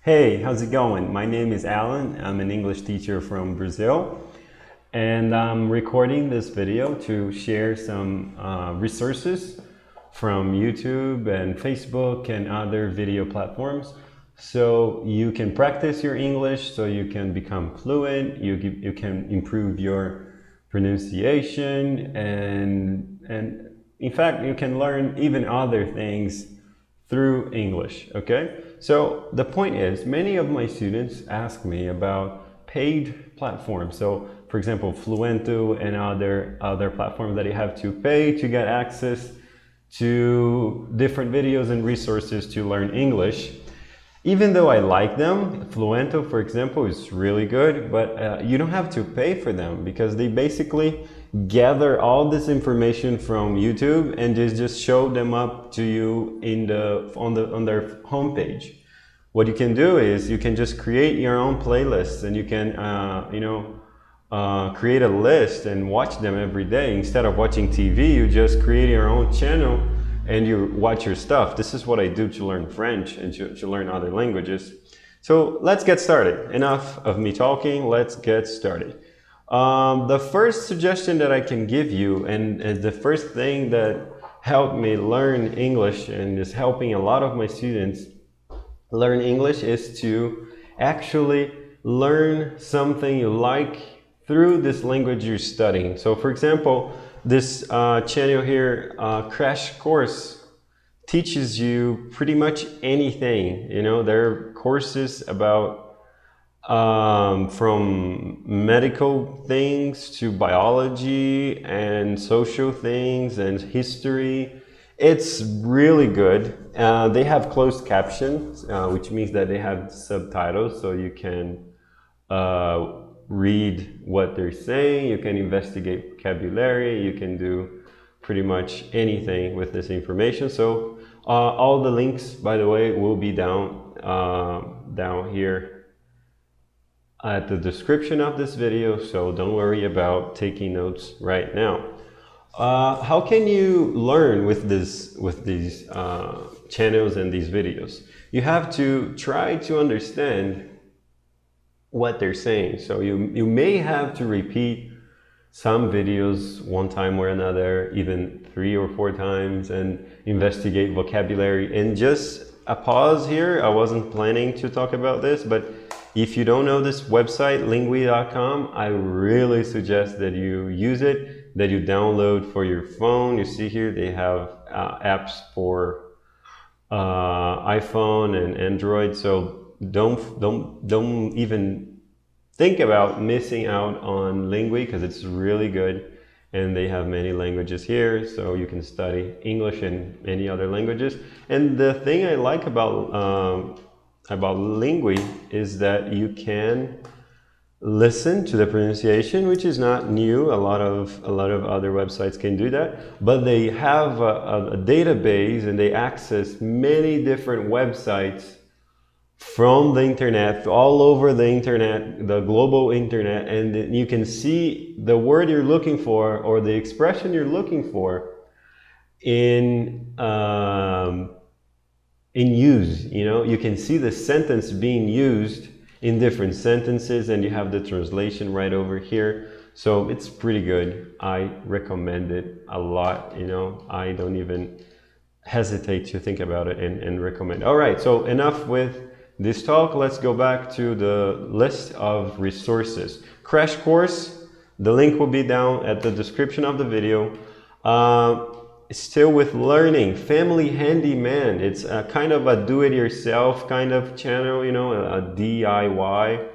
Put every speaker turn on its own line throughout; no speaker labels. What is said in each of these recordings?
Hey, how's it going? My name is Alan. I'm an English teacher from Brazil, and I'm recording this video to share some resources from YouTube and Facebook and other video platforms so you can practice your English, so you can become fluent, you can improve your pronunciation, and in fact you can learn even other things through English, okay? So the point is, many of my students ask me about paid platforms. So for example, Fluento and other platforms that you have to pay to get access to different videos and resources to learn English. Even though I like them, Fluento, for example, is really good, but you don't have to pay for them because they basically gather all this information from YouTube and just show them up to you on their homepage. What you can do is you can just create your own playlists, and you can create a list and watch them every day. Instead of watching TV, you just create your own channel and you watch your stuff. This is what I do to learn French and to learn other languages. So let's get started. Enough of me talking, let's get started. The first suggestion that I can give you, and the first thing that helped me learn English and is helping a lot of my students learn English, is to actually learn something you like through this language you're studying. So for example, this channel here, Crash Course, teaches you pretty much anything. You know, there are courses about from medical things to biology and social things and history. It's really good. They have closed captions, which means that they have subtitles, so you can read what they're saying, you can investigate vocabulary, you can do pretty much anything with this information. So all the links, by the way, will be down here at the description of this video, so don't worry about taking notes right now. How can you learn with these channels and these videos? You have to try to understand what they're saying. So you may have to repeat some videos one time or another, even 3 or 4 times, and investigate vocabulary. And just a pause here, I wasn't planning to talk about this, but if you don't know this website, lingui.com, I really suggest that you use it, that you download for your phone. You see here they have apps for iPhone and Android, so don't even think about missing out on Lingui, because it's really good, and they have many languages here, so you can study English and many other languages. And the thing I like about Lingui is that you can listen to the pronunciation, which is not new. A lot of other websites can do that, but they have a database, and they access many different websites from the internet, all over the internet, the global internet, and you can see the word you're looking for or the expression you're looking for in use. You know, you can see the sentence being used in different sentences, and you have the translation right over here. So it's pretty good. I recommend it a lot. You know, I don't even hesitate to think about it and recommend. All right, so enough with this talk. Let's go back to the list of resources. Crash Course, the link will be down at the description of the video. Still with learning, Family Handyman. It's a kind of a do-it-yourself kind of channel, you know, a DIY,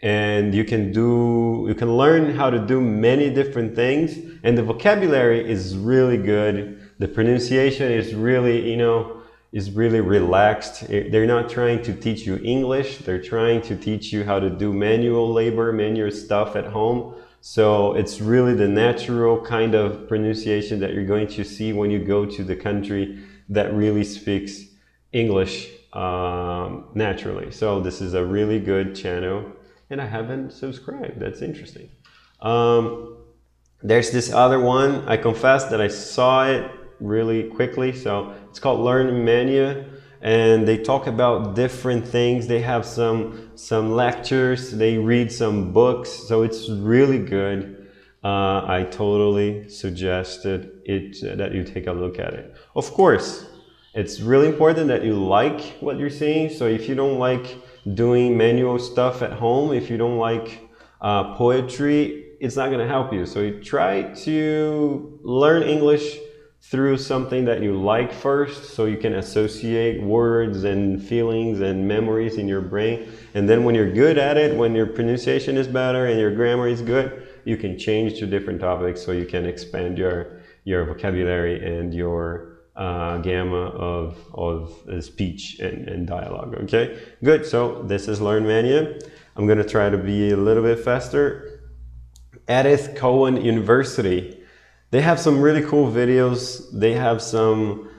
and you can learn how to do many different things, and the vocabulary is really good. The pronunciation is really, you know, is really relaxed. They're not trying to teach you English, they're trying to teach you how to do manual labor, manual stuff at home. So it's really the natural kind of pronunciation that you're going to see when you go to the country that really speaks English naturally. So this is a really good channel, and I haven't subscribed. That's interesting. There's this other one. I confess that I saw it really quickly. So it's called Learn Mania, and they talk about different things. They have some lectures, they read some books, so it's really good. I totally suggested it that you take a look at it. Of course, it's really important that you like what you're seeing. So if you don't like doing manual stuff at home, if you don't like poetry, it's not going to help you. So you try to learn English through something that you like first, so you can associate words and feelings and memories in your brain. And then when you're good at it, when your pronunciation is better and your grammar is good, you can change to different topics, so you can expand your vocabulary and your gamma of speech and dialogue. Okay, good. So this is Learn Mania. I'm going to try to be a little bit faster. Edith Cowan University. They have some really cool videos. They have some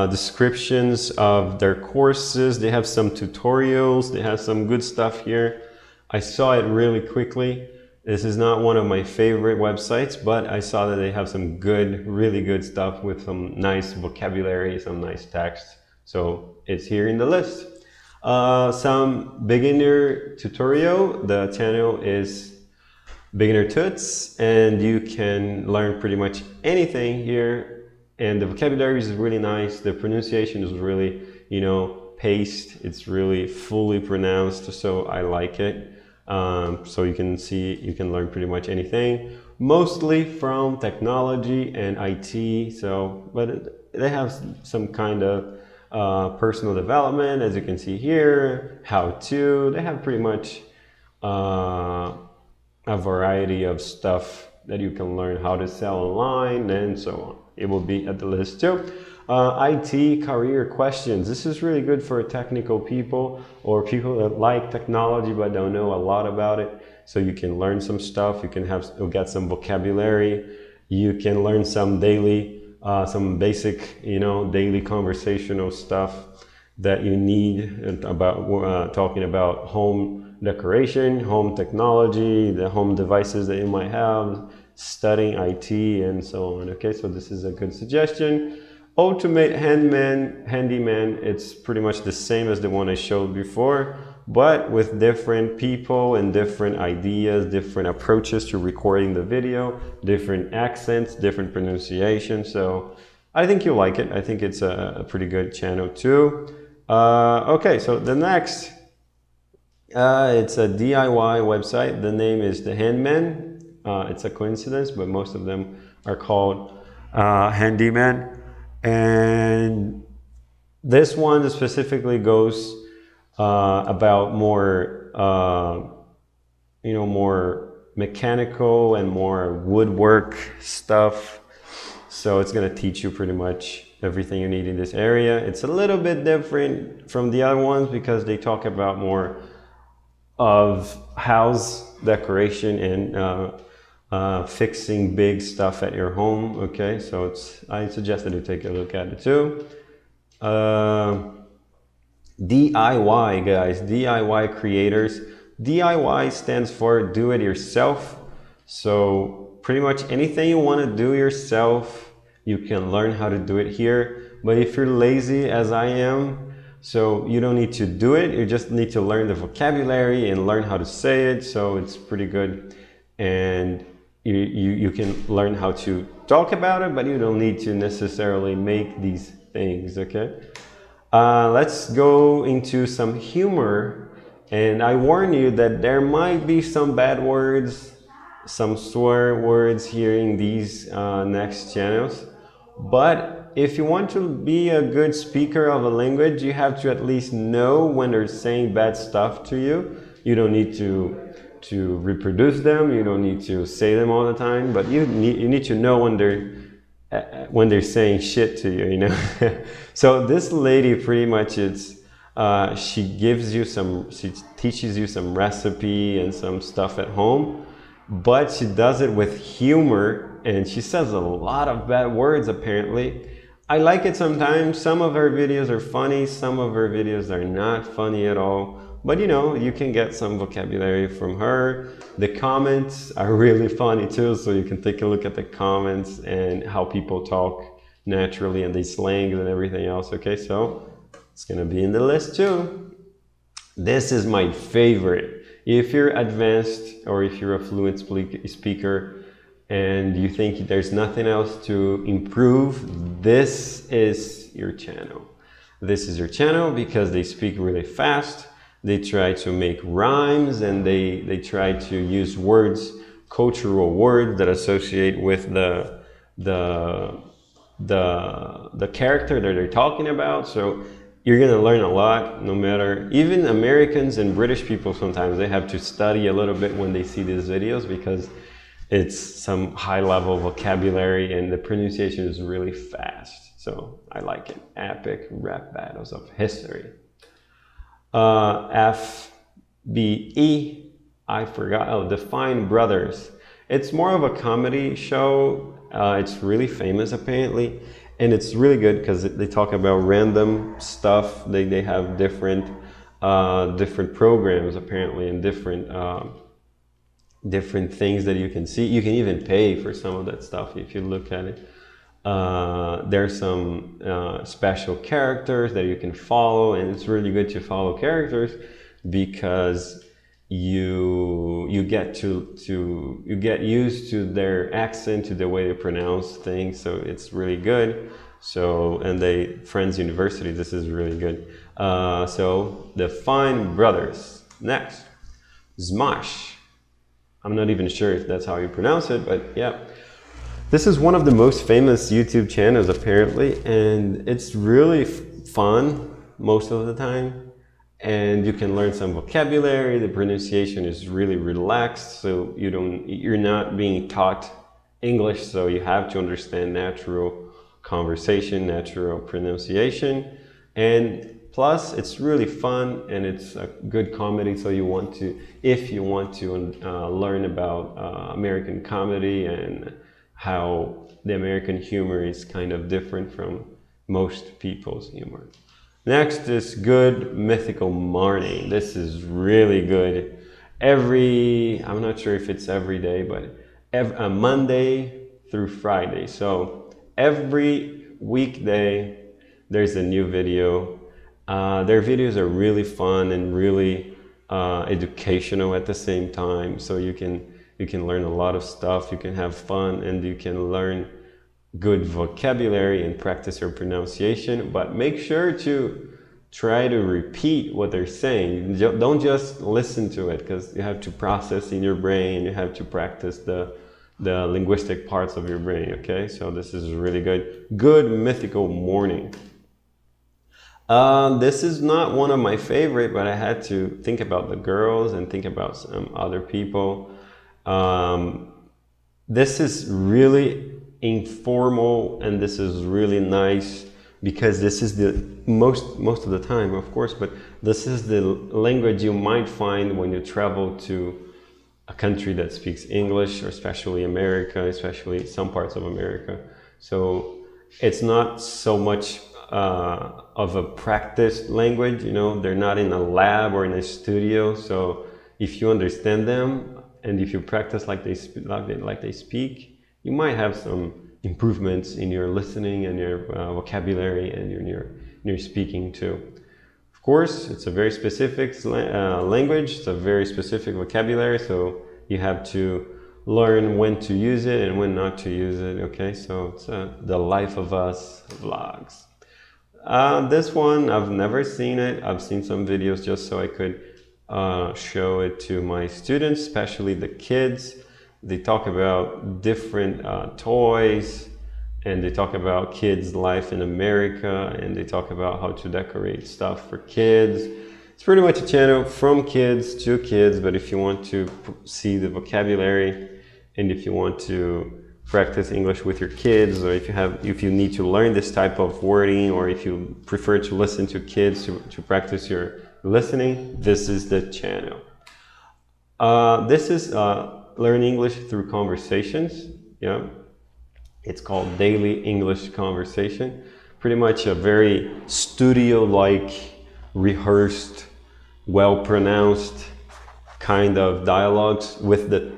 descriptions of their courses. They have some tutorials. They have some good stuff here. I saw it really quickly. This is not one of my favorite websites, but I saw that they have some good, really good stuff with some nice vocabulary, some nice text. So it's here in the list. Some beginner tutorial. The channel is Beginner Tuts, and you can learn pretty much anything here. And the vocabulary is really nice. The pronunciation is really, you know, paced. It's really fully pronounced, so I like it. So you can see, you can learn pretty much anything, mostly from technology and IT. So, but they have some kind of personal development, as you can see here, how to. They have pretty much a variety of stuff that you can learn how to sell online and so on. It will be at the list too. IT career questions. This is really good for technical people or people that like technology but don't know a lot about it. So you can learn some stuff. You'll get some vocabulary. You can learn some daily, some basic, you know, daily conversational stuff that you need about talking about home decoration, home technology, the home devices that you might have, studying IT and so on. Okay, so this is a good suggestion. Ultimate Handyman, it's pretty much the same as the one I showed before, but with different people and different ideas, different approaches to recording the video, different accents, different pronunciation. So I think you'll like it. I think it's a pretty good channel too. Okay, so the next, it's a DIY website. The name is The Handman. It's a coincidence, but most of them are called Handyman. And this one specifically goes about more, you know, more mechanical and more woodwork stuff. So it's going to teach you pretty much everything you need in this area. It's a little bit different from the other ones because they talk about more of house decoration and fixing big stuff at your home. Okay, so I suggest that you take a look at it too. DIY, guys, DIY creators. DIY stands for do it yourself. So pretty much anything you want to do yourself, you can learn how to do it here. But if you're lazy, as I am, so you don't need to do it, you just need to learn the vocabulary and learn how to say it. So it's pretty good. And you can learn how to talk about it, but you don't need to necessarily make these things, okay? Let's go into some humor. And I warn you that there might be some bad words, some swear words here in these next channels. But if you want to be a good speaker of a language, you have to at least know when they're saying bad stuff to you. You don't need to reproduce them. You don't need to say them all the time, but you need to know when they're saying shit to you, you know. So this lady pretty much she teaches you some recipe and some stuff at home, but she does it with humor. And she says a lot of bad words, apparently. I like it sometimes. Some of her videos are funny. Some of her videos are not funny at all. But you know, you can get some vocabulary from her. The comments are really funny too. So you can take a look at the comments and how people talk naturally and the slangs and everything else. Okay, so it's gonna be in the list too. This is my favorite. If you're advanced or if you're a fluent speaker and you think there's nothing else to improve, this is your channel. This is your channel because they speak really fast. They try to make rhymes and they try to use words, cultural words that associate with the character that they're talking about. So you're gonna learn a lot, no matter, even Americans and British people sometimes they have to study a little bit when they see these videos because it's some high level vocabulary and the pronunciation is really fast. So I like it. Epic rap battles of history. FBE, I forgot, oh, the Fine Brothers. It's more of a comedy show. It's really famous apparently, and it's really good because they talk about random stuff. They have different programs apparently, and different things that you can see. You can even pay for some of that stuff if you look at it. There's some special characters that you can follow, and it's really good to follow characters because you get used to their accent, to the way they pronounce things. So it's really good. So, and Friends University, this is really good. So the Fine Brothers. Next, Smosh. I'm not even sure if that's how you pronounce it, but yeah. This is one of the most famous YouTube channels apparently, and it's really fun most of the time. And you can learn some vocabulary. The pronunciation is really relaxed, so you're not being taught English, so you have to understand natural conversation, natural pronunciation. And plus, it's really fun and it's a good comedy. So if you want to learn about American comedy and how the American humor is kind of different from most people's humor. Next is Good Mythical Morning. This is really good. I'm not sure if it's every day, but Monday through Friday. So every weekday, there's a new video. Their videos are really fun and really educational at the same time. So you can learn a lot of stuff, you can have fun, and you can learn good vocabulary and practice your pronunciation, but make sure to try to repeat what they're saying. Don't just listen to it, because you have to process in your brain, you have to practice the linguistic parts of your brain, okay? So this is really good. Good Mythical Morning. This is not one of my favorite, but I had to think about the girls and think about some other people. This is really informal and this is really nice because this is the most of the time, of course, but this is the language you might find when you travel to a country that speaks English, or especially America, especially some parts of America. So it's not so much of a practice language, you know, they're not in a lab or in a studio. So if you understand them and if you practice like they speak, you might have some improvements in your listening and your vocabulary and in your speaking too. Of course, it's a very specific language, it's a very specific vocabulary, so you have to learn when to use it and when not to use it, okay? So it's the Life of Us vlogs. This one, I've never seen it. I've seen some videos just so I could show it to my students, especially the kids. They talk about different toys, and they talk about kids' life in America, and they talk about how to decorate stuff for kids. It's pretty much a channel from kids to kids, but if you want to see the vocabulary and if you want to practice English with your kids, or if you need to learn this type of wording, or if you prefer to listen to kids to practice your listening, this is the channel. This is Learn English Through Conversations. Yeah, it's called Daily English Conversation. Pretty much a very studio-like, rehearsed, well-pronounced kind of dialogues with the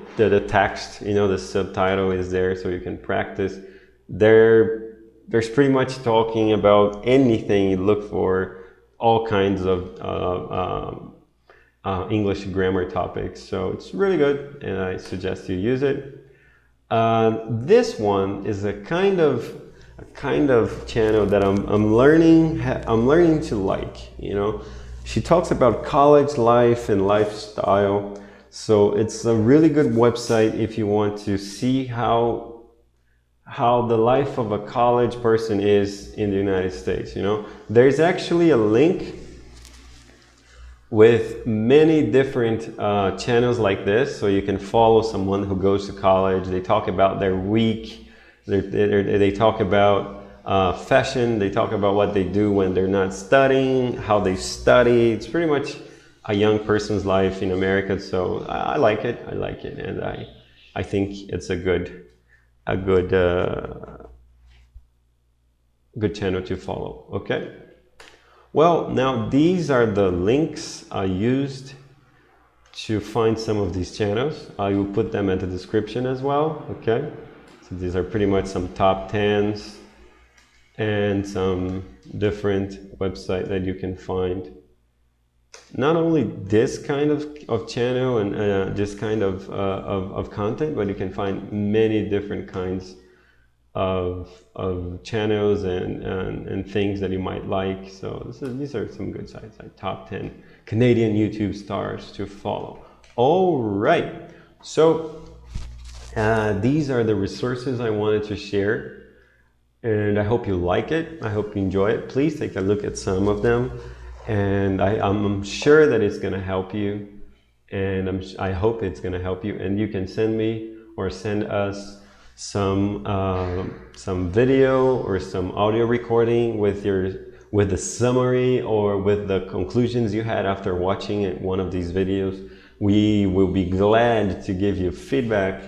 text. You know, the subtitle is there so you can practice. There's pretty much talking about anything you look for all kinds of English grammar topics. So it's really good, and I suggest you use it. This one is a kind of channel that I'm learning to like. You know, she talks about college life and lifestyle. So it's a really good website if you want to see how the life of a college person is in the United States. You know, there's actually a link with many different channels like this, so you can follow someone who goes to college. They talk about their week, they talk about fashion, they talk about what they do when they're not studying, how they study. It's pretty much a young person's life in America, so I like it, and I think it's a good channel to follow. Okay. Well, now these are the links I used to find some of these channels. I will put them at the description as well, okay? So these are pretty much some top 10s and some different websites that you can find. Not only this kind of channel and this kind of content, but you can find many different kinds of channels and things that you might like. So these are some good sites, like top 10 Canadian YouTube stars to follow. All right, so these are the resources I wanted to share, and I hope you like it. I hope you enjoy it. Please take a look at some of them, and I'm sure that it's going to help you, and I hope it's going to help you. And you can send me or send us some video or some audio recording with the summary or with the conclusions you had after watching one of these videos. We will be glad to give you feedback.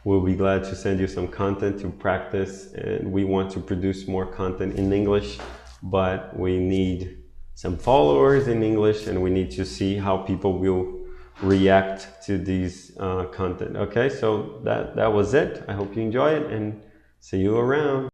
We'll be glad to send you some content to practice, and we want to produce more content in English, but we need some followers in English, and we need to see how people will react to these content. Okay, so that was it. I hope you enjoy it, and see you around.